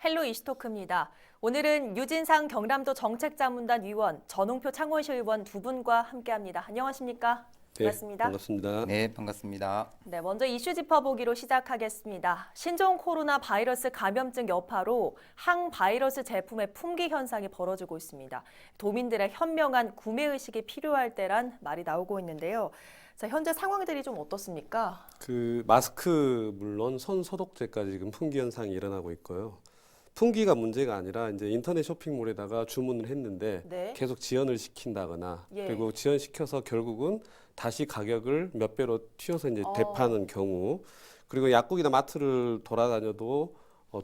헬로 이슈토크입니다. 오늘은 유진상 경남도 정책자문단 위원, 전홍표 창원시 의원 두 분과 함께합니다. 안녕하십니까? 네, 반갑습니다. 반갑습니다. 네, 반갑습니다. 네, 먼저 이슈 짚어보기로 시작하겠습니다. 신종 코로나 바이러스 감염증 여파로 항바이러스 제품의 품귀 현상이 벌어지고 있습니다. 도민들의 현명한 구매 의식이 필요할 때란 말이 나오고 있는데요. 자, 현재 상황들이 좀 어떻습니까? 마스크 물론 손 소독제까지 지금 품귀 현상이 일어나고 있고요. 품귀가 문제가 아니라 이제 인터넷 쇼핑몰에다가 주문을 했는데 네. 계속 지연을 시킨다거나 예. 그리고 지연시켜서 결국은 다시 가격을 몇 배로 튀어서 이제 되파는 경우, 그리고 약국이나 마트를 돌아다녀도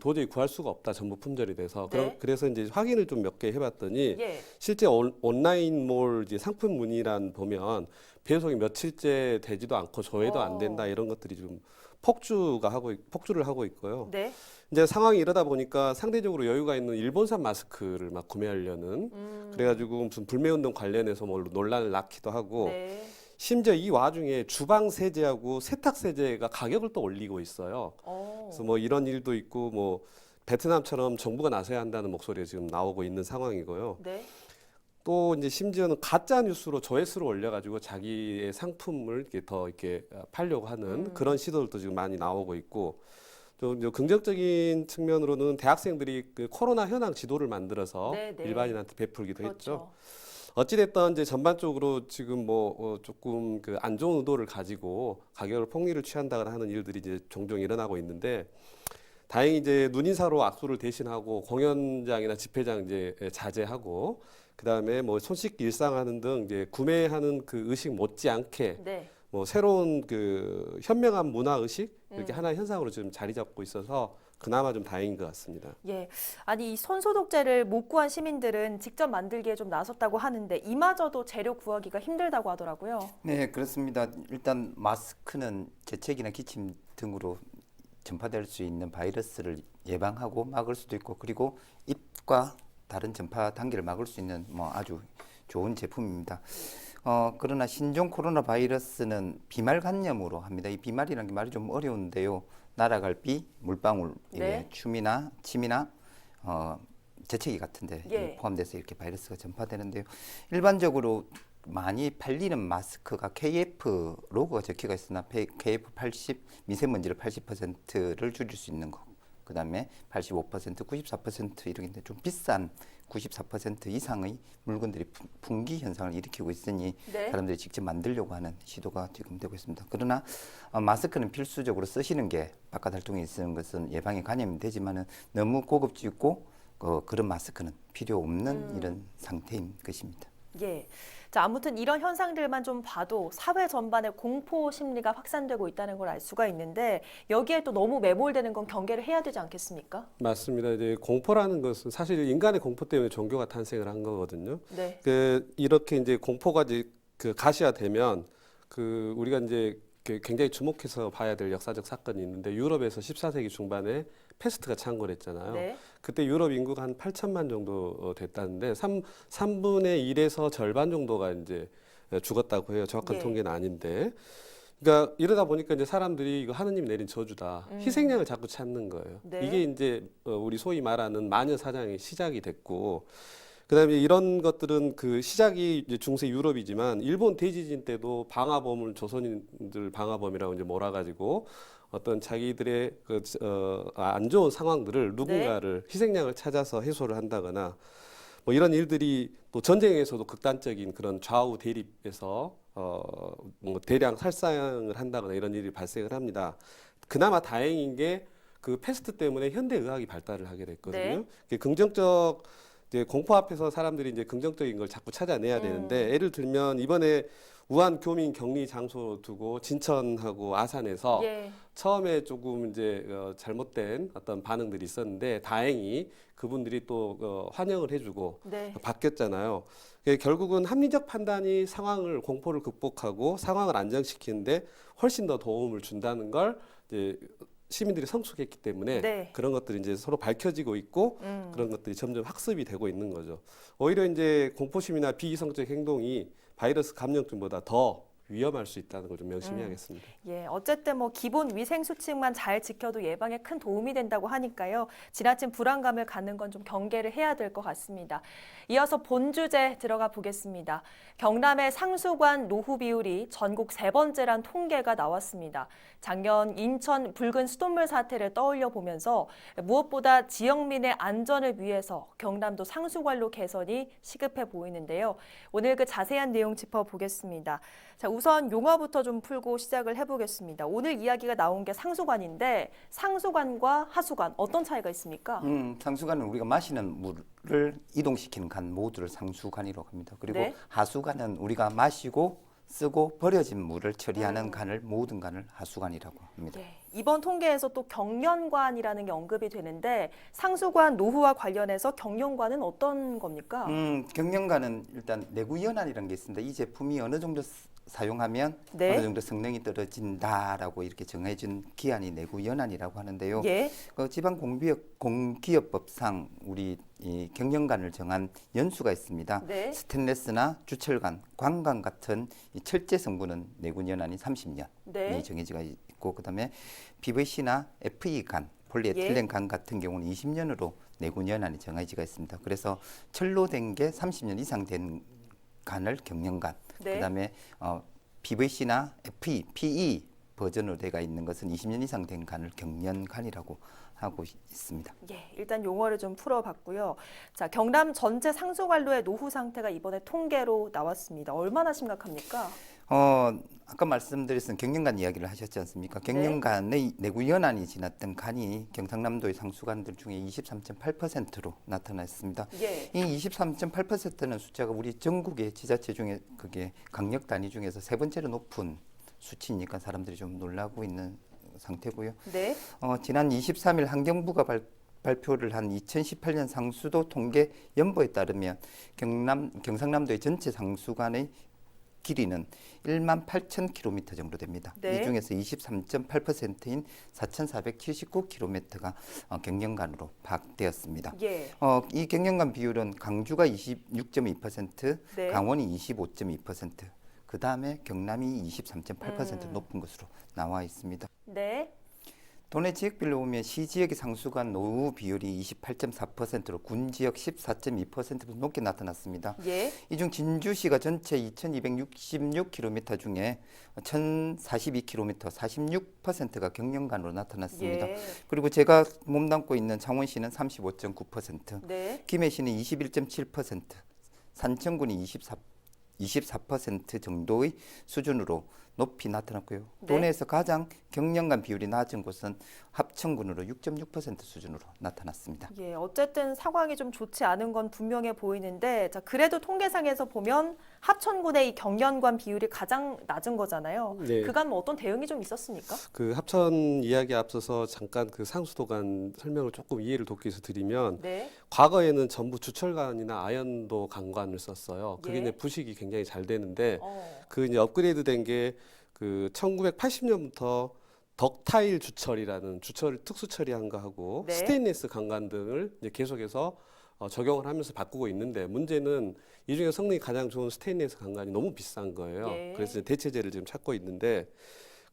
도저히 구할 수가 없다, 전부 품절이 돼서. 네. 그래서 이제 확인을 좀 몇 개 해봤더니 예. 실제 온라인몰 이제 상품 문의란 보면 배송이 며칠째 되지도 않고 조회도 안 된다, 이런 것들이 좀 폭주를 하고 있고요. 네. 이제 상황이 이러다 보니까 상대적으로 여유가 있는 일본산 마스크를 막 구매하려는, 그래가지고 무슨 불매운동 관련해서 뭐 논란을 낳기도 하고, 네. 심지어 이 와중에 주방 세제하고 세탁 세제가 가격을 또 올리고 있어요. 그래서 뭐 이런 일도 있고, 뭐 베트남처럼 정부가 나서야 한다는 목소리가 지금 나오고 있는 상황이고요. 네. 또 이제 심지어는 가짜 뉴스로 조회수를 올려가지고 자기의 상품을 이렇게 더 이렇게 팔려고 하는 그런 시도들도 지금 많이 나오고 있고, 또 이제 긍정적인 측면으로는 대학생들이 그 코로나 현황 지도를 만들어서 네. 일반인한테 베풀기도 했죠. 그렇죠. 어찌됐든 이제 전반적으로 지금 뭐 조금 그 안 좋은 의도를 가지고 가격을 폭리를 취한다거나 하는 일들이 이제 종종 일어나고 있는데, 다행히 이제 눈인사로 악수를 대신하고 공연장이나 집회장 이제 자제하고, 그다음에 뭐 손 씻기 일상하는 등 이제 구매하는 그 의식 못지않게 네. 뭐 새로운 그 현명한 문화 의식, 이렇게 하나의 현상으로 지금 자리 잡고 있어서 그나마 좀 다행인 것 같습니다. 예. 아니, 이 손소독제를 못 구한 시민들은 직접 만들기에 좀 나섰다고 하는데 이마저도 재료 구하기가 힘들다고 하더라고요. 네, 그렇습니다. 일단 마스크는 재채기나 기침 등으로 전파될 수 있는 바이러스를 예방하고 막을 수도 있고, 그리고 입과 다른 전파 단계를 막을 수 있는 뭐 아주 좋은 제품입니다. 그러나 신종 코로나 바이러스는 비말 간염으로 합니다. 이 비말이라는 게 말이 좀 어려운데요. 날아갈 비, 물방울, 네. 침이나 재채기 같은데 예. 포함돼서 이렇게 바이러스가 전파되는데요. 일반적으로 많이 팔리는 마스크가 KF 로고가 적혀가 있으나 KF80 미세먼지를 80%를 줄일 수 있는 거. 그다음에 85%, 94% 이렇게 있는데 좀 비싼 94% 이상의 물건들이 품귀 현상을 일으키고 있으니 네. 사람들이 직접 만들려고 하는 시도가 지금 되고 있습니다. 그러나 마스크는 필수적으로 쓰시는 게 바깥 활동에 쓰는 것은 예방에 간염이 되지만은 너무 고급지고 그런 마스크는 필요 없는 이런 상태인 것입니다. 예. 자, 아무튼 이런 현상들만 좀 봐도 사회 전반에 공포 심리가 확산되고 있다는 걸 알 수가 있는데 여기에 또 너무 매몰되는 건 경계를 해야 되지 않겠습니까? 맞습니다. 이제 공포라는 것은 사실 인간의 공포 때문에 종교가 탄생을 한 거거든요. 네. 이렇게 이제 공포가 이제 가시화되면 우리가 이제 굉장히 주목해서 봐야 될 역사적 사건이 있는데, 유럽에서 14세기 중반에 패스트가 창궐했잖아요. 네. 그때 유럽 인구가 한 8천만 정도 됐다는데 3분의 1에서 절반 정도가 이제 죽었다고 해요. 정확한 예. 통계는 아닌데. 그러니까 이러다 보니까 이제 사람들이 이거 하느님이 내린 저주다, 희생양을 자꾸 찾는 거예요. 네. 이게 이제 우리 소위 말하는 마녀 사냥의 시작이 됐고, 그다음에 이런 것들은 그 시작이 이제 중세 유럽이지만 일본 대지진 때도 방화범을 조선인들 방화범이라고 이제 몰아가지고 어떤 자기들의 안 좋은 상황들을 누군가를 희생양을 찾아서 해소를 한다거나, 뭐 이런 일들이 또 전쟁에서도 극단적인 그런 좌우 대립에서 뭐 대량 살상을 한다거나 이런 일이 발생을 합니다. 그나마 다행인 게 그 패스트 때문에 현대 의학이 발달을 하게 됐거든요. 네. 긍정적 이제 공포 앞에서 사람들이 이제 긍정적인 걸 자꾸 찾아내야 되는데, 예를 들면 이번에 우한 교민 격리 장소 두고 진천하고 아산에서 예. 처음에 조금 이제 잘못된 어떤 반응들이 있었는데 다행히 그분들이 또 환영을 해주고 네. 바뀌었잖아요. 결국은 합리적 판단이 상황을, 공포를 극복하고 상황을 안정시키는데 훨씬 더 도움을 준다는 걸 이제 시민들이 성숙했기 때문에 네. 그런 것들이 이제 서로 밝혀지고 있고, 그런 것들이 점점 학습이 되고 있는 거죠. 오히려 이제 공포심이나 비이성적 행동이 바이러스 감염증보다 더 위험할 수 있다는 걸 좀 명심해야겠습니다. 예, 어쨌든 뭐 기본 위생 수칙만 잘 지켜도 예방에 큰 도움이 된다고 하니까요. 지나친 불안감을 갖는 건 좀 경계를 해야 될 것 같습니다. 이어서 본 주제 들어가 보겠습니다. 경남의 상수관 노후 비율이 전국 세 번째란 통계가 나왔습니다. 작년 인천 붉은 수돗물 사태를 떠올려 보면서 무엇보다 지역민의 안전을 위해서 경남도 상수관로 개선이 시급해 보이는데요. 오늘 그 자세한 내용 짚어보겠습니다. 자, 우선 용어부터 좀 풀고 시작을 해보겠습니다. 오늘 이야기가 나온 게 상수관인데 상수관과 하수관 어떤 차이가 있습니까? 상수관은 우리가 마시는 물을 이동시키는 간 모두를 상수관이라고 합니다. 그리고 네. 하수관은 우리가 마시고 쓰고 버려진 물을 처리하는 간을 모든 간을 하수관이라고 합니다. 예, 이번 통계에서 또 경련관이라는 게 언급이 되는데 상수관 노후와 관련해서 경련관은 어떤 겁니까? 경영관은 일단 내구연한이라는 게 있습니다. 이 제품이 어느 정도 사용하면 네. 어느 정도 성능이 떨어진다라고 이렇게 정해진 기한이 내구연한이라고 하는데요. 예, 그 지방공기업법상 우리 이 경영관을 정한 연수가 있습니다. 네. 스테인레스나 주철관, 광관 같은 이 철제 성분은 내구연한이 30년이 네. 정해지가 있고 그다음에 PVC나 FE관, 폴리에틸렌관 같은 경우는 20년으로 내구연한이 정해지가 있습니다. 그래서 철로 된 게 30년 이상 된 간을 경영관, 네. 그다음에 PVC나 PE 버전으로 되어 있는 것은 20년 이상 된 간을 경련간이라고 하고 있습니다. 예, 일단 용어를 좀 풀어봤고요. 자, 경남 전체 상수관로의 노후 상태가 이번에 통계로 나왔습니다. 얼마나 심각합니까? 아까 말씀드렸던 경영간 이야기를 하셨지 않습니까? 경영간의 내구 연한이 지났던 간이 경상남도의 상수관들 중에 23.8%로 나타났습니다. 예. 이 23.8%는 숫자가 우리 전국의 지자체 중에 그게 강력 단위 중에서 세 번째로 높은 수치니까 사람들이 좀 놀라고 있는 상태고요. 네. 지난 23일 환경부가 발표를 한 2018년 상수도 통계 연보에 따르면 경상남도의 전체 상수관의 길이는 18,000km 정도 됩니다. 네. 이 중에서 23.8%인 4,479km가 경영간으로 파악되었습니다. 예. 이 경영간 비율은 강주가 26.2%, 네. 강원이 25.2%, 그 다음에 경남이 23.8% 높은 것으로 나와 있습니다. 네. 도내 지역별로 보면 시 지역의 상수관 노후 비율이 28.4%로 군 지역 14.2%로 높게 나타났습니다. 예. 이 중 진주시가 전체 2,266km 중에 1,042km, 46%가 경영간으로 나타났습니다. 예. 그리고 제가 몸담고 있는 창원시는 35.9%, 네. 김해시는 21.7%, 산청군이 24% 정도의 수준으로 높이 나타났고요. 네. 도내에서 가장 경영간 비율이 낮은 곳은 합천군으로 6.6% 수준으로 나타났습니다. 예, 어쨌든 상황이 좀 좋지 않은 건 분명해 보이는데, 자, 그래도 통계상에서 보면 합천군의 이 경련관 비율이 가장 낮은 거잖아요. 네. 그간 뭐 어떤 대응이 좀 있었습니까? 그 합천 이야기 앞서서 잠깐 그 상수도관 설명을 조금 이해를 돕기 위해서 드리면 네. 과거에는 전부 주철관이나 아연도 관관을 썼어요. 그게 예. 이제 부식이 굉장히 잘 되는데 어. 그 이제 업그레이드 된 게 그 1980년부터 덕타일 주철이라는 주철을 특수 처리한 거 하고 네. 스테인리스 관관 등을 이제 계속해서 적용을 하면서 바꾸고 있는데 문제는 이 중에 성능이 가장 좋은 스테인리스 관관이 너무 비싼 거예요. 예. 그래서 이제 대체제를 지금 찾고 있는데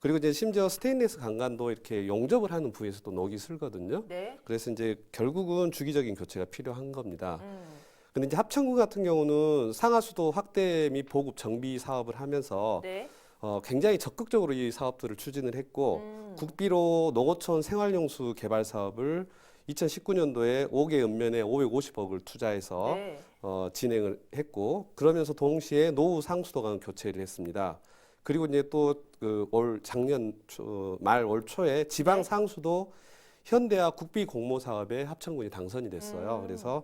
그리고 이제 심지어 스테인리스 관관도 이렇게 용접을 하는 부위에서도 녹이 슬거든요. 네. 그래서 이제 결국은 주기적인 교체가 필요한 겁니다. 음. 근데 이제 합천군 같은 경우는 상하수도 확대 및 보급 정비 사업을 하면서 네. 굉장히 적극적으로 이 사업들을 추진을 했고 국비로 농어촌 생활용수 개발 사업을 2019년도에 5개 읍면에 550억을 투자해서 네. 진행을 했고 그러면서 동시에 노후 상수도관 교체를 했습니다. 그리고 이제 또 그 올 작년 말 올 초에 지방 상수도 현대화 국비 공모 사업에 합천군이 당선이 됐어요. 그래서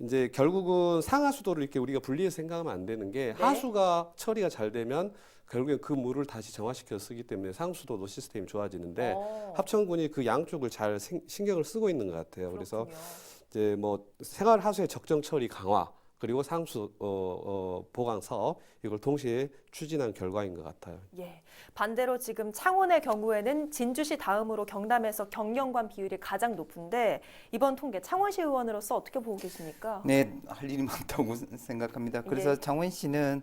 이제 결국은 상하수도를 이렇게 우리가 분리해서 생각하면 안 되는 게 네. 하수가 처리가 잘 되면 결국에 그 물을 다시 정화시켜 쓰기 때문에 상수도도 시스템이 좋아지는데 합천군이 그 양쪽을 잘 신경을 쓰고 있는 것 같아요. 그래서 그렇군요. 이제 뭐 생활 하수의 적정 처리 강화 그리고 상수 보강 사업 이걸 동시에 추진한 결과인 것 같아요. 예. 반대로 지금 창원의 경우에는 진주시 다음으로 경남에서 경영관 비율이 가장 높은데 이번 통계 창원시 의원으로서 어떻게 보고 계십니까? 네, 할 일이 많다고 생각합니다. 그래서 예. 창원시는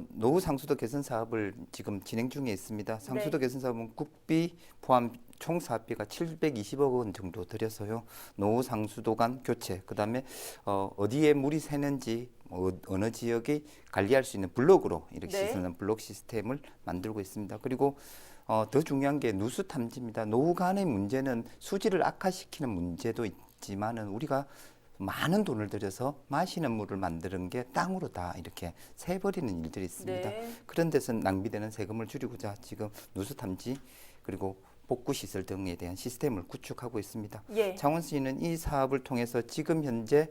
노후 상수도 개선 사업을 지금 진행 중에 있습니다. 상수도 개선 사업은 국비 포함 총 사업비가 720억 원 정도 들여서요. 노후 상수도 간 교체, 그다음에 어디에 물이 새는지 어느 지역이 관리할 수 있는 블록으로 이렇게 네. 시스템 블록 시스템을 만들고 있습니다. 그리고 더 중요한 게 누수 탐지입니다. 노후 간의 문제는 수질을 악화시키는 문제도 있지만은 우리가 많은 돈을 들여서 마시는 물을 만드는 게 땅으로 다 이렇게 새버리는 일들이 있습니다. 네. 그런 데서 낭비되는 세금을 줄이고자 지금 누수 탐지 그리고 복구 시설 등에 대한 시스템을 구축하고 있습니다. 예. 창원시는 이 사업을 통해서 지금 현재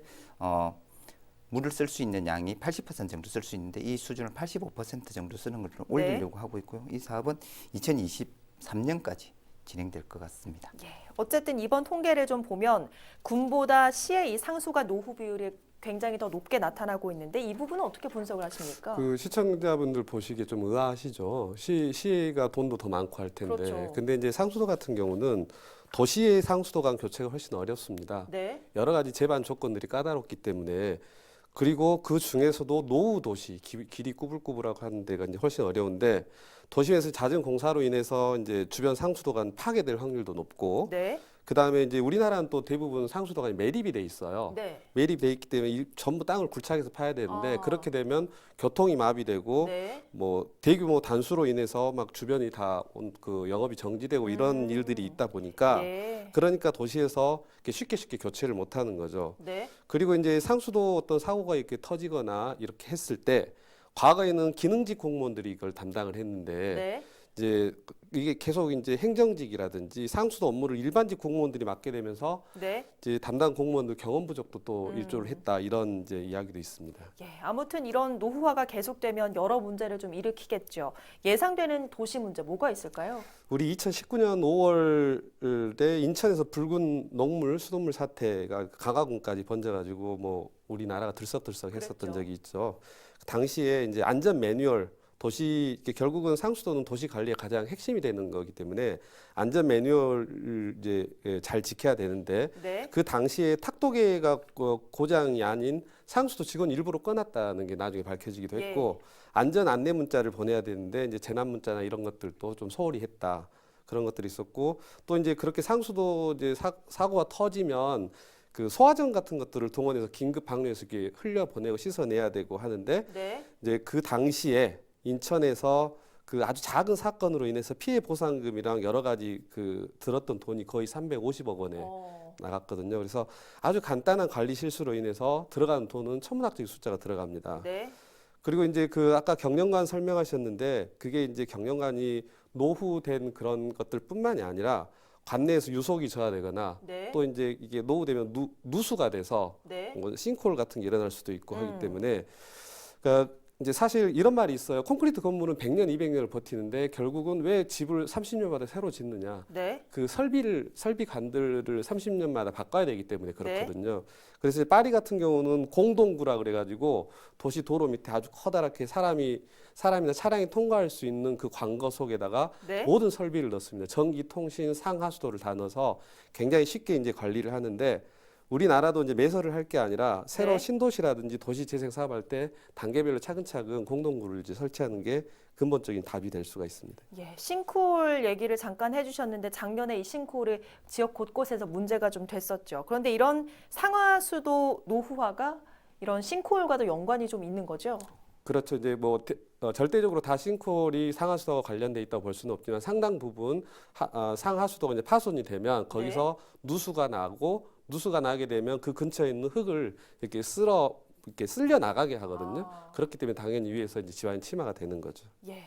물을 쓸 수 있는 양이 80% 정도 쓸 수 있는데 이 수준을 85% 정도 쓰는 것으로 올리려고 하고 있고요. 이 사업은 2023년까지 진행될 것 같습니다. 예. 어쨌든 이번 통계를 좀 보면 군보다 시의 이 상수가 노후 비율이 굉장히 더 높게 나타나고 있는데 이 부분은 어떻게 분석을 하십니까? 그 시청자분들 보시기에 좀 의아하시죠. 시가 돈도 더 많고 할 텐데. 그렇죠. 근데 이제 상수도 같은 경우는 도시의 상수도 간 교체가 훨씬 어렵습니다. 네. 여러 가지 제반 조건들이 까다롭기 때문에 그리고 그 중에서도 노후 도시 길이 꾸불꾸불하고 하는 데가 이제 훨씬 어려운데 도심에서 잦은 공사로 인해서 이제 주변 상수도가 파괴될 확률도 높고 네. 그다음에 이제 우리나라는 또 대부분 상수도가 매립이 돼 있어요. 네. 매립돼 있기 때문에 전부 땅을 굴착해서 파야 되는데 아. 그렇게 되면 교통이 마비되고 네. 뭐 대규모 단수로 인해서 막 주변이 다 그 영업이 정지되고 이런 일들이 있다 보니까 예. 그러니까 도시에서 이렇게 쉽게 교체를 못 하는 거죠. 네. 그리고 이제 상수도 어떤 사고가 이렇게 터지거나 이렇게 했을 때 과거에는 기능직 공무원들이 이걸 담당을 했는데 네. 이제 이게 계속 이제 행정직이라든지 상수도 업무를 일반직 공무원들이 맡게 되면서 네. 이제 담당 공무원들 경험 부족도 또 일조를 했다 이런 이제 이야기도 있습니다. 예, 아무튼 이런 노후화가 계속되면 여러 문제를 좀 일으키겠죠. 예상되는 도시 문제 뭐가 있을까요? 우리 2019년 5월에 인천에서 붉은 녹물 수돗물 사태가 강화군까지 번져가지고 뭐 우리나라가 들썩들썩 했었던 그랬죠. 적이 있죠. 당시에 이제 안전 매뉴얼 도시 결국은 상수도는 도시 관리의 가장 핵심이 되는 거기 때문에 안전 매뉴얼을 이제 잘 지켜야 되는데 네. 그 당시에 탁도계가 고장이 아닌 상수도 직원 일부러 꺼놨다는 게 나중에 밝혀지기도 예. 했고 안전 안내 문자를 보내야 되는데 이제 재난 문자나 이런 것들도 좀 소홀히 했다 그런 것들이 있었고 또 이제 그렇게 상수도 이제 사고가 터지면 그 소화전 같은 것들을 동원해서 긴급 방류해서 이렇게 흘려 보내고 씻어내야 되고 하는데 네. 이제 그 당시에 인천에서 그 아주 작은 사건으로 인해서 피해 보상금이랑 여러 가지 그 들었던 돈이 거의 350억 원에 나갔거든요. 그래서 아주 간단한 관리 실수로 인해서 들어가는 돈은 천문학적인 숫자가 들어갑니다. 네. 그리고 이제 그 아까 경영관 설명하셨는데 그게 이제 경영관이 노후된 그런 것들뿐만이 아니라 관내에서 유속이 저하되거나 네. 또 이제 이게 노후되면 누수가 돼서 네. 뭐 싱크홀 같은 게 일어날 수도 있고 하기 때문에 그러니까 이제 사실 이런 말이 있어요. 콘크리트 건물은 100년, 200년을 버티는데 결국은 왜 집을 30년마다 새로 짓느냐? 네. 그 설비관들을 30년마다 바꿔야 되기 때문에 네. 그렇거든요. 그래서 파리 같은 경우는 공동구라 그래가지고 도시 도로 밑에 아주 커다랗게 사람이나 차량이 통과할 수 있는 그 광거 속에다가 네. 모든 설비를 넣습니다. 전기, 통신, 상하수도를 다 넣어서 굉장히 쉽게 이제 관리를 하는데 우리나라도 이제 매설을 할 게 아니라 새로 네. 신도시라든지 도시 재생 사업할 때 단계별로 차근차근 공동구를 이제 설치하는 게 근본적인 답이 될 수가 있습니다. 예, 싱크홀 얘기를 잠깐 해주셨는데 작년에 이 싱크홀이 지역 곳곳에서 문제가 좀 됐었죠. 그런데 이런 상하수도 노후화가 이런 싱크홀과도 연관이 좀 있는 거죠? 그렇죠. 이제 뭐 절대적으로 다 싱크홀이 상하수도와 관련돼 있다고 볼 수는 없지만 상당 부분 상하수도가 이제 파손이 되면 거기서 누수가 나게 되면 그 근처에 있는 흙을 이렇게 쓸려 나가게 하거든요. 그렇기 때문에 당연히 위에서 이제 지하인 침하가 되는 거죠. 예.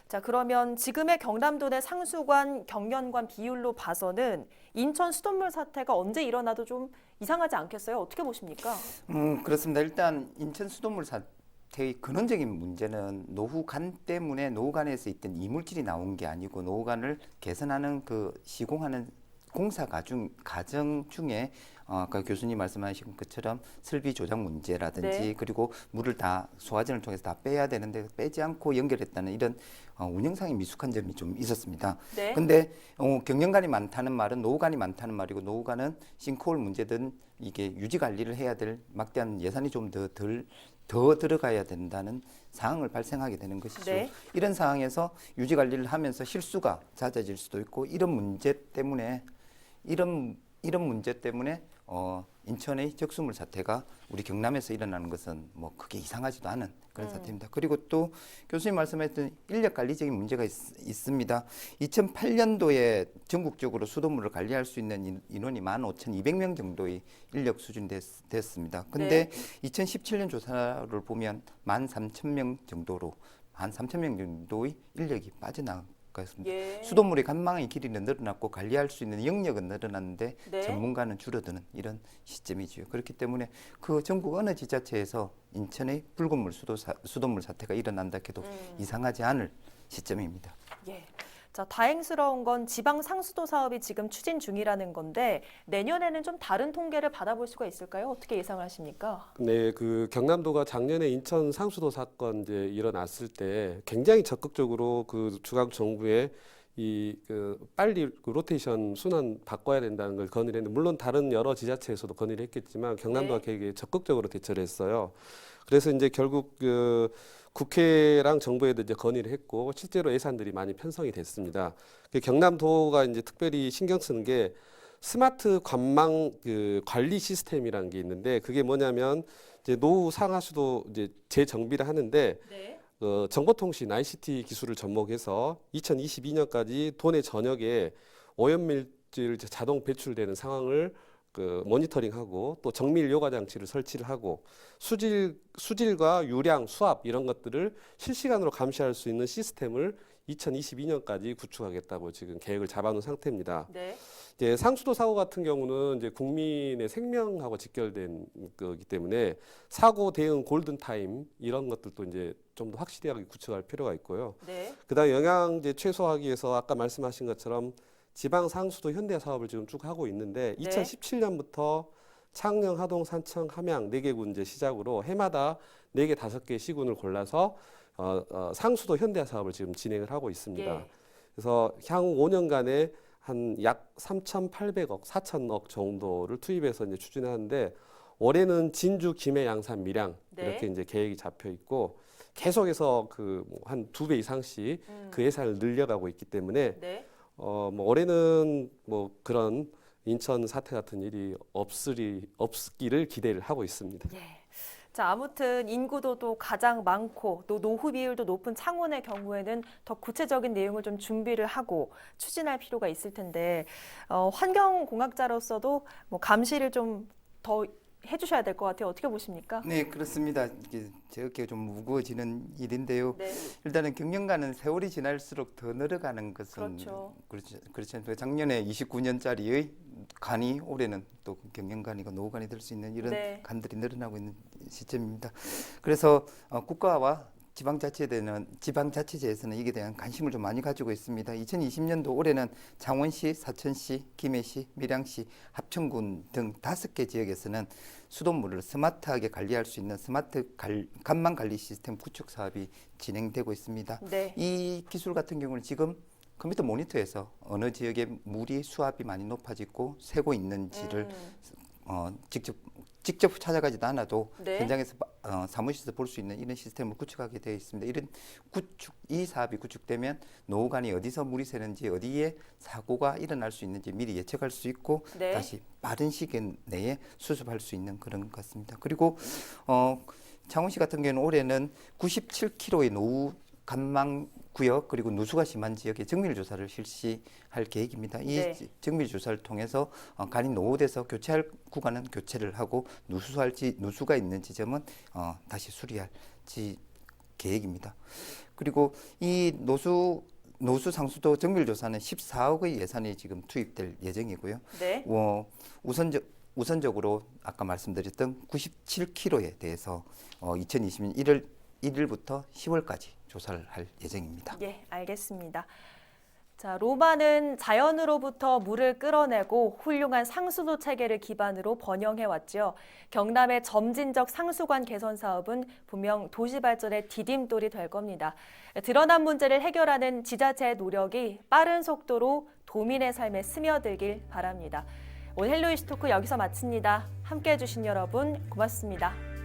자, 그러면 지금의 경남도 내 상수관, 경련관 비율로 봐서는 인천 수돗물 사태가 언제 일어나도 좀 이상하지 않겠어요? 어떻게 보십니까? 그렇습니다. 일단 인천 수돗물 사태의 근원적인 문제는 노후관 때문에 노후관에서 있던 이물질이 나온 게 아니고 노후관을 개선하는 그 시공하는 공사 과정 중에 아까 교수님 말씀하신 것처럼 설비 조작 문제라든지 네. 그리고 물을 다 소화전을 통해서 다 빼야 되는데 빼지 않고 연결했다는 이런 운영상의 미숙한 점이 좀 있었습니다. 네. 근데 경영관이 많다는 말은 노후관이 많다는 말이고, 노후관은 싱크홀 문제든 이게 유지 관리를 해야 될 막대한 예산이 좀 더 들어가야 된다는 상황을 발생하게 되는 것이죠. 네. 이런 상황에서 유지 관리를 하면서 실수가 잦아질 수도 있고, 이런 문제 때문에 인천의 적수물 사태가 우리 경남에서 일어나는 것은 뭐 크게 이상하지도 않은 그런 사태입니다. 그리고 또 교수님 말씀하셨던 인력 관리적인 문제가 있습니다. 2008년도에 전국적으로 수돗물을 관리할 수 있는 인원이 15,200명 정도의 인력 수준 됐습니다. 근데 2017년 조사를 보면 13,000명 정도의 인력이 빠져나갔습니다. 예. 수돗물의 간망의 길이는 늘어났고 관리할 수 있는 영역은 늘어났는데 네. 전문가는 줄어드는 이런 시점이지요. 그렇기 때문에 그 전국 어느 지자체에서 인천의 붉은 물 수돗물 사태가 일어난다 해도 이상하지 않을 시점입니다. 예. 자, 다행스러운 건 지방 상수도 사업이 지금 추진 중이라는 건데 내년에는 좀 다른 통계를 받아볼 수가 있을까요? 어떻게 예상을 하십니까? 네, 그 경남도가 작년에 인천 상수도 사건 이제 일어났을 때 굉장히 적극적으로 그 중앙 정부에 빨리 그 로테이션 순환 바꿔야 된다는 걸 건의를 했는데, 물론 다른 여러 지자체에서도 건의를 했겠지만 경남도가 되게 적극적으로 대처를 했어요. 그래서 이제 결국 그 국회랑 정부에도 이제 건의를 했고 실제로 예산들이 많이 편성이 됐습니다. 그 경남도가 이제 특별히 신경 쓰는 게 스마트 관망 그 관리 시스템이라는 게 있는데, 그게 뭐냐면 이제 노후 상하수도 이제 재정비를 하는데 네. 정보통신 ICT 기술을 접목해서 2022년까지 도내 전역에 오염물질 자동 배출되는 상황을 그 모니터링하고 또 정밀 요가 장치를 설치를 하고 수질과 유량, 수압 이런 것들을 실시간으로 감시할 수 있는 시스템을 2022년까지 구축하겠다고 지금 계획을 잡아놓은 상태입니다. 네. 이제 상수도 사고 같은 경우는 이제 국민의 생명하고 직결된 거기 때문에 사고 대응 골든 타임 이런 것들도 이제 좀 더 확실하게 구축할 필요가 있고요. 네. 그다음 영양제 최소화하기 위해서 아까 말씀하신 것처럼 지방 상수도 현대 사업을 지금 쭉 하고 있는데, 네. 2017년부터 창녕, 하동, 산청, 함양 4개 군 시작으로 해마다 4개, 5개 시군을 골라서 상수도 현대 사업을 지금 진행을 하고 있습니다. 예. 그래서 향후 5년간에 한 약 3,800억, 4,000억 정도를 투입해서 이제 추진하는데, 올해는 진주, 김해, 양산, 밀양 네. 이렇게 이제 계획이 잡혀 있고 계속해서 그 한 2배 이상씩 그 예산을 늘려가고 있기 때문에 네. 뭐 올해는 뭐 그런 인천 사태 같은 일이 없기를 기대를 하고 있습니다. 예. 자, 아무튼 인구도도 가장 많고 또 노후 비율도 높은 창원의 경우에는 더 구체적인 내용을 좀 준비를 하고 추진할 필요가 있을 텐데 환경공학자로서도 뭐 감시를 좀 더 해주셔야 될 것 같아요. 어떻게 보십니까? 네, 그렇습니다. 이게 제 어깨가 좀 무거워지는 일인데요. 네. 일단은 경영관은 세월이 지날수록 더 늘어가는 것은 그렇죠. 작년에 29년짜리의 간이 올해는 또 경영관이고 노후관이 될 수 있는 이런 네. 간들이 늘어나고 있는 시점입니다. 그래서 국가와 지방자치제에서는 이게 대한 관심을 좀 많이 가지고 있습니다. 2020년도 올해는 창원시, 사천시, 김해시, 밀양시, 합천군 등 5개 지역에서는 수돗물을 스마트하게 관리할 수 있는 스마트 간망 관리 시스템 구축 사업이 진행되고 있습니다. 네. 이 기술 같은 경우는 지금 컴퓨터 모니터에서 어느 지역에 물이 수압이 많이 높아지고 새고 있는지를 직접 찾아가지도 않아도 네. 현장에서 사무실에서 볼 수 있는 이런 시스템을 구축하게 되어 있습니다. 이 사업이 구축되면 노후관이 어디서 물이 새는지, 어디에 사고가 일어날 수 있는지 미리 예측할 수 있고 네. 다시 빠른 시간 내에 수습할 수 있는 그런 것 같습니다. 그리고 창원시 같은 경우는 올해는 97km의 노후 간망 구역 그리고 누수가 심한 지역에 정밀 조사를 실시할 계획입니다. 이 네. 정밀 조사를 통해서 간이 노후돼서 교체할 구간은 교체를 하고 누수가 있는 지점은 다시 수리할 계획입니다. 그리고 이 노수 상수도 정밀 조사는 14억의 예산이 지금 투입될 예정이고요. 네. 우선적으로 아까 말씀드렸던 97km에 대해서 2020년 1일부터 10월까지 조사를 할 예정입니다. 예, 알겠습니다. 자, 로마는 자연으로부터 물을 끌어내고 훌륭한 상수도 체계를 기반으로 번영해왔죠. 경남의 점진적 상수관 개선 사업은 분명 도시 발전의 디딤돌이 될 겁니다. 드러난 문제를 해결하는 지자체의 노력이 빠른 속도로 도민의 삶에 스며들길 바랍니다. 오늘 헬로 이슈 토크 여기서 마칩니다. 함께해 주신 여러분 고맙습니다.